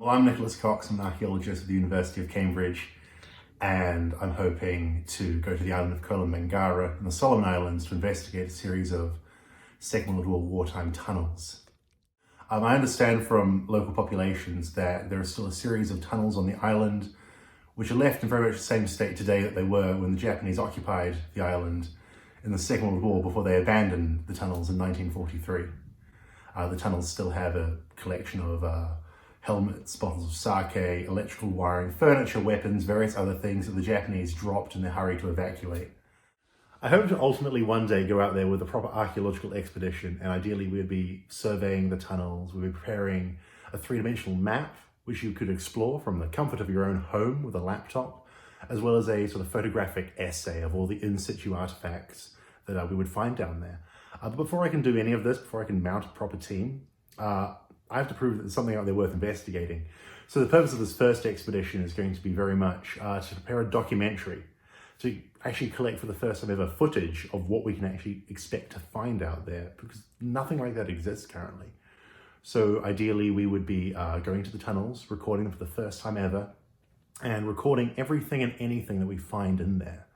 Well, I'm Nicholas Cox, I'm an archaeologist at the University of Cambridge, and I'm hoping to go to the island of Kolombangara in the Solomon Islands to investigate a series of Second World War wartime tunnels. I understand from local populations that there are still a series of tunnels on the island which are left in very much the same state today that they were when the Japanese occupied the island in the Second World War before they abandoned the tunnels in 1943. The tunnels still have a collection of helmets, bottles of sake, electrical wiring, furniture, weapons, various other things that the Japanese dropped in their hurry to evacuate. I hope to ultimately one day go out there with a proper archaeological expedition, and ideally we'd be surveying the tunnels, we'd be preparing a three-dimensional map which you could explore from the comfort of your own home with a laptop, as well as a sort of photographic essay of all the in-situ artifacts that we would find down there. But before I can do any of this, before I can mount a proper team, I have to prove that there's something out there worth investigating. So the purpose of this first expedition is going to be very much to prepare a documentary, to actually collect for the first time ever footage of what we can actually expect to find out there, because nothing like that exists currently. So ideally we would be going to the tunnels, recording them for the first time ever, and recording everything and anything that we find in there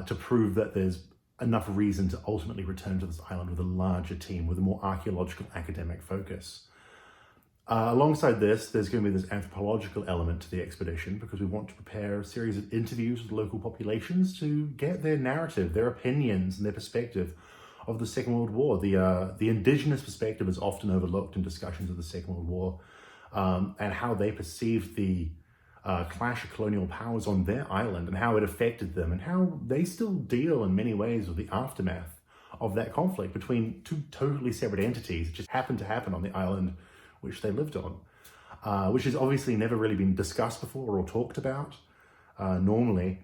to prove that there's enough reason to ultimately return to this island with a larger team, with a more archaeological academic focus. Alongside this, there's going to be this anthropological element to the expedition, because we want to prepare a series of interviews with local populations to get their narrative, their opinions, and their perspective of the Second World War. The indigenous perspective is often overlooked in discussions of the Second World War, and how they perceived the clash of colonial powers on their island and how it affected them, and how they still deal in many ways with the aftermath of that conflict between two totally separate entities that just happened to happen on the island which they lived on, which has obviously never really been discussed before or talked about. Normally,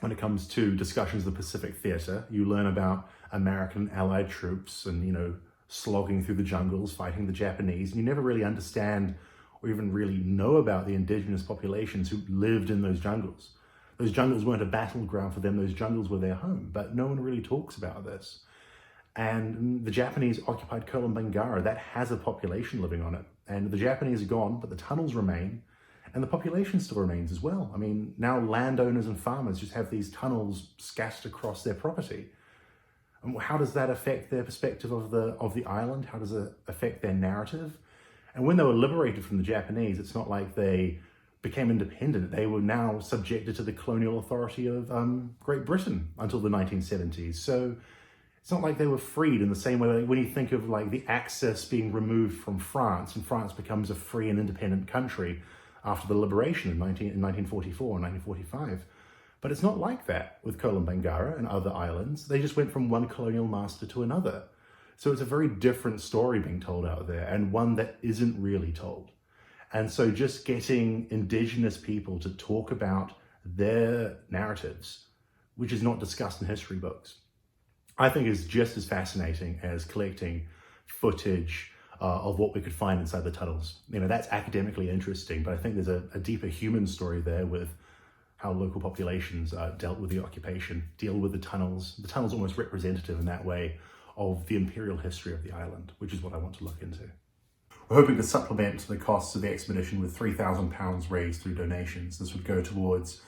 when it comes to discussions of the Pacific Theater, you learn about American Allied troops and, slogging through the jungles, fighting the Japanese, and you never really understand or even really know about the indigenous populations who lived in those jungles. Those jungles weren't a battleground for them, those jungles were their home, but no one really talks about this. And the Japanese occupied Kolombangara, that has a population living on it. And the Japanese are gone, but the tunnels remain, and the population still remains as well. I mean, now landowners and farmers just have these tunnels scattered across their property. And how does that affect their perspective of the island? How does it affect their narrative? And when they were liberated from the Japanese, it's not like they became independent. They were now subjected to the colonial authority of Great Britain until the 1970s. So it's not like they were freed in the same way when you think of like the Axis being removed from France, and France becomes a free and independent country after the liberation in 1944 and 1945. But it's not like that with Kolombangara and other islands. They just went from one colonial master to another. So it's a very different story being told out there, and one that isn't really told. And so just getting indigenous people to talk about their narratives, which is not discussed in history books, I think is just as fascinating as collecting footage of what we could find inside the tunnels. That's academically interesting, but I think there's a deeper human story there with how local populations dealt with the occupation, deal with the tunnels. The tunnels are almost representative in that way of the imperial history of the island, which is what I want to look into. We're hoping to supplement the costs of the expedition with £3,000 raised through donations. This would go towards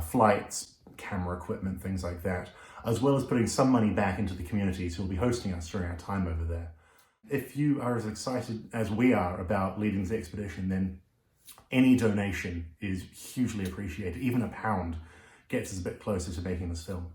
flights, camera equipment, things like that, as well as putting some money back into the communities who will be hosting us during our time over there. If you are as excited as we are about leading this expedition, then any donation is hugely appreciated. Even £1 gets us a bit closer to making this film.